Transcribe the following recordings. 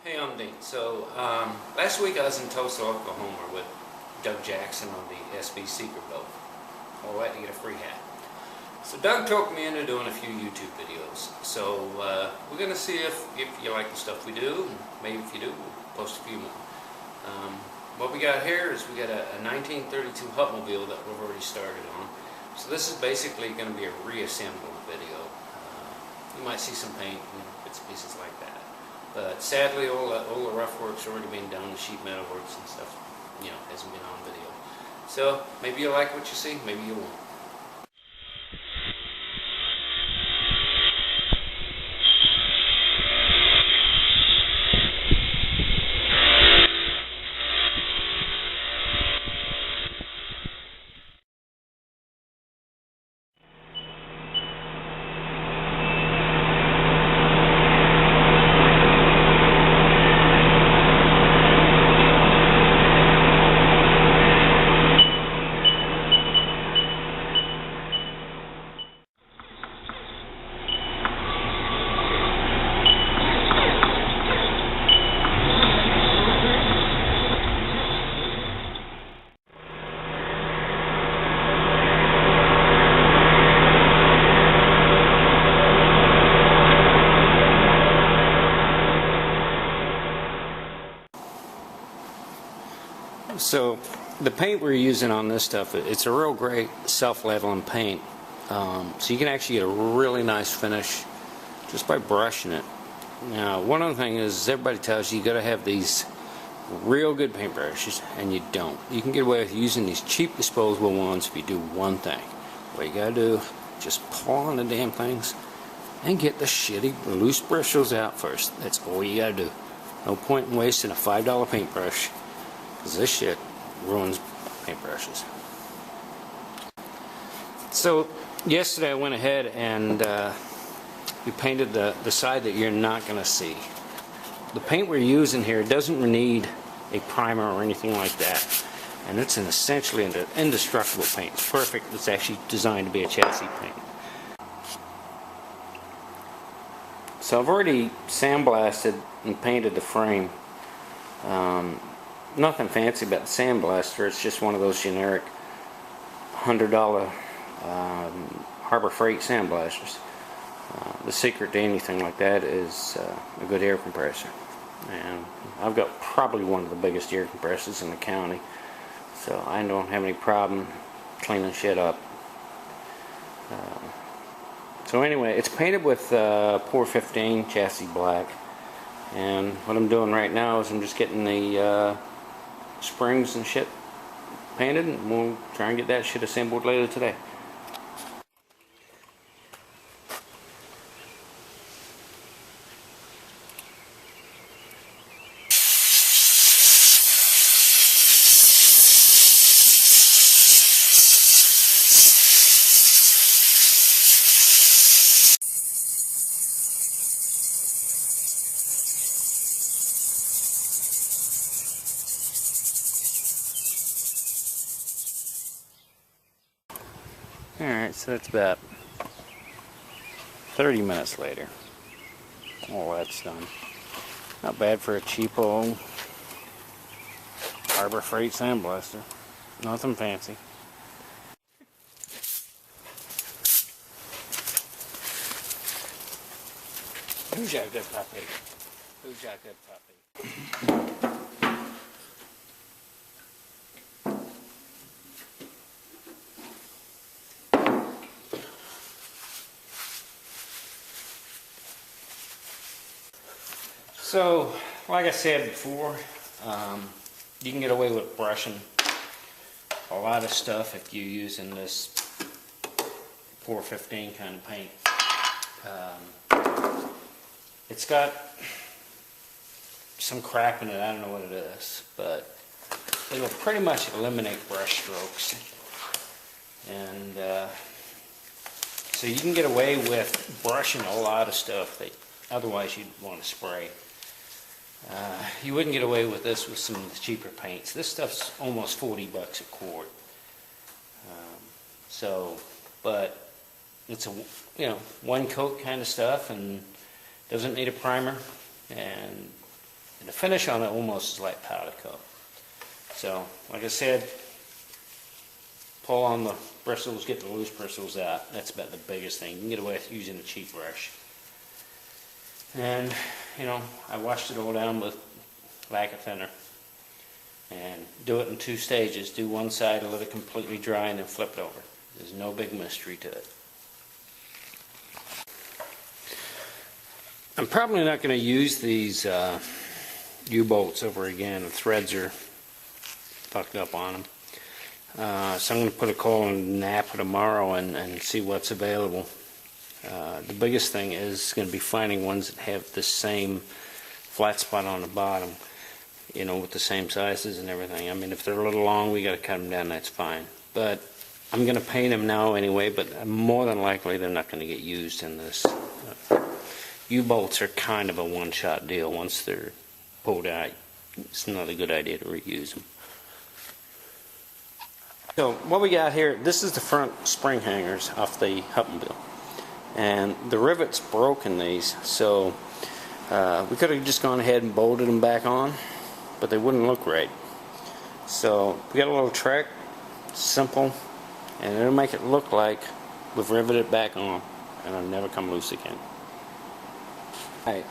Hey, I'm Dean. So, last week I was in Tulsa, Oklahoma with Doug Jackson on the SB Secret boat. All that to get a free hat. So Doug talked me into doing a few YouTube videos. So we're going to see if you like the stuff we do, and maybe if you do, we'll post a few more. What we got here is we got a 1932 Hupmobile that we've already started on. So this is basically going to be a reassembled video. You might see some paint and bits and pieces like that. But sadly, all the rough work's already been done, the sheet metal works and stuff, hasn't been on video. So maybe you'll like what you see, maybe you won't. So the paint we're using on this stuff, it's a real great self-leveling paint. So you can actually get a really nice finish just by brushing it. Now, one other thing is everybody tells you got to have these real good paintbrushes, and you don't. You can get away with using these cheap disposable ones if you do one thing. What you got to do, just pull on the damn things and get the shitty loose bristles out first. That's all you got to do. No point in wasting a $5 paintbrush, because this shit ruins paintbrushes. So yesterday I went ahead and we painted the side that you're not going to see. The paint we're using here doesn't need a primer or anything like that, and it's an essentially indestructible paint. It's perfect. It's actually designed to be a chassis paint. So I've already sandblasted and painted the frame. Nothing fancy about the sandblaster. It's just one of those generic $100 Harbor Freight sandblasters. The secret to anything like that is a good air compressor, and I've got probably one of the biggest air compressors in the county, so I don't have any problem cleaning shit up. So anyway, it's painted with Pour 15 chassis black, and what I'm doing right now is I'm just getting the springs and shit painted, and we'll try and get that shit assembled later today. Alright, so that's about 30 minutes later. All that's done. Not bad for a cheap old Harbor Freight sandblaster. Nothing fancy. Who's your good puppy? Who's your good puppy? So, like I said before, you can get away with brushing a lot of stuff if you're using this Pour 15 kind of paint. It's got some crap in it, I don't know what it is, but it'll pretty much eliminate brush strokes. And so you can get away with brushing a lot of stuff that otherwise you'd want to spray. You wouldn't get away with this with some of the cheaper paints. This stuff's almost 40 bucks a quart. But it's a one coat kind of stuff and doesn't need a primer, and And the finish on it almost is like powder coat. So, like I said, pull on the bristles, get the loose bristles out. That's about the biggest thing. You can get away with using a cheap brush. And, you know, I washed it all down with lacquer thinner. And do it in 2 stages. Do one side and let it completely dry and then flip it over. There's no big mystery to it. I'm probably not going to use these U-bolts over again. The threads are fucked up on them. So I'm going to put a call on Napa tomorrow and see what's available. The biggest thing is going to be finding ones that have the same flat spot on the bottom, you know, with the same sizes and everything. I mean, if they're a little long, we got to cut them down, that's fine. But I'm going to paint them now anyway, but more than likely they're not going to get used in this. U-bolts are kind of a one-shot deal. Once they're pulled out, it's not a good idea to reuse them. So what we got here, this is the front spring hangers off the Hupmobile. And the rivets broke in these, so we could have just gone ahead and bolted them back on, but they wouldn't look right. So we got a little trick, simple, and it'll make it look like we've riveted it back on and it'll never come loose again. Alright,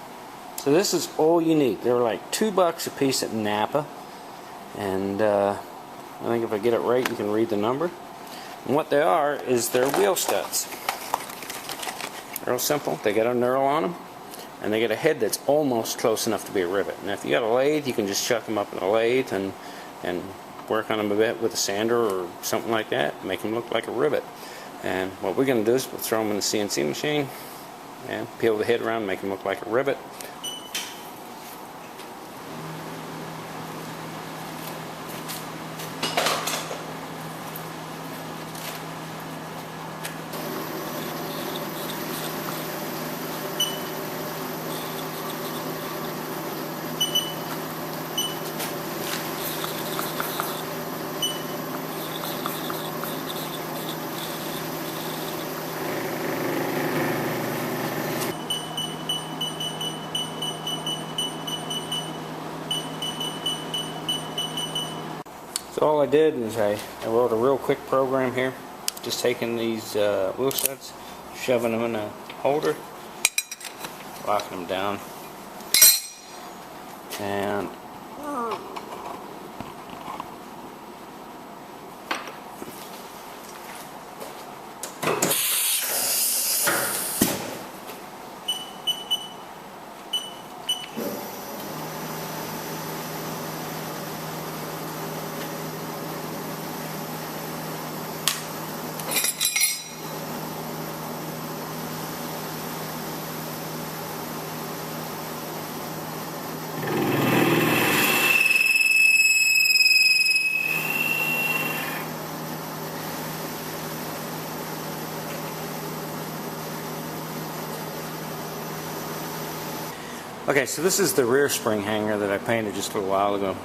so this is all you need. They were like $2 a piece at Napa, and I think if I get it right you can read the number. And what they are is they're wheel studs. Real simple. They got a knurl on them, and they got a head that's almost close enough to be a rivet. Now if you got a lathe, you can just chuck them up in a lathe and work on them a bit with a sander or something like that, make them look like a rivet. And what we're going to do is we'll throw them in the CNC machine and peel the head around, make them look like a rivet. So all I did is I wrote a real quick program here, just taking these wheel studs, shoving them in a holder, locking them down, and okay, so this is the rear spring hanger that I painted just a little while ago,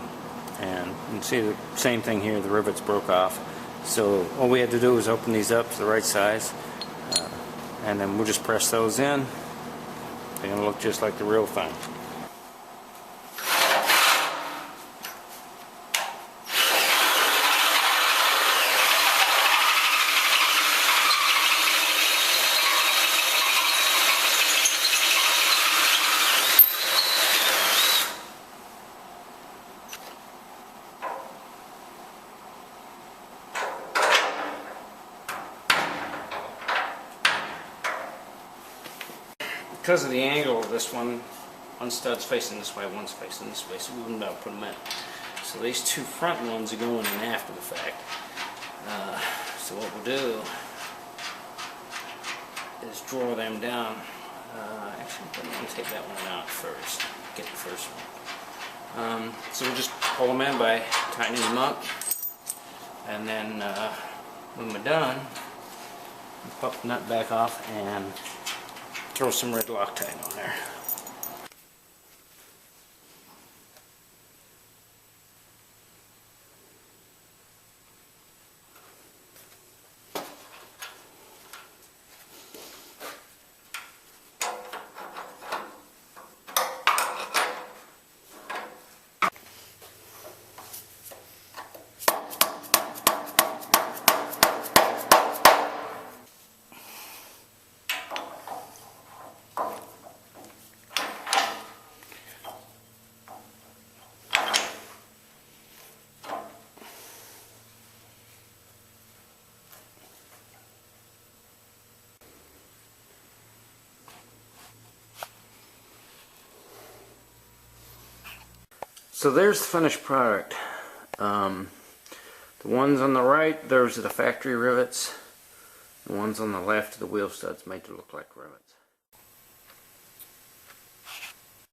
and you can see the same thing here, the rivets broke off. So all we had to do was open these up to the right size, and then we'll just press those in. They're going to look just like the real thing. Because of the angle of this one stud's facing this way, one's facing this way, so we wouldn't be able to put them in. So these two front ones are going in after the fact. So what we'll do is draw them down. Actually, I'm going to take that one out first, get the first one. So we'll just pull them in by tightening them up, and then when we're done, we'll pop the nut back off and throw some red Loctite on there. So there's the finished product. The ones on the right, those are the factory rivets. The ones on the left are the wheel studs made to look like rivets.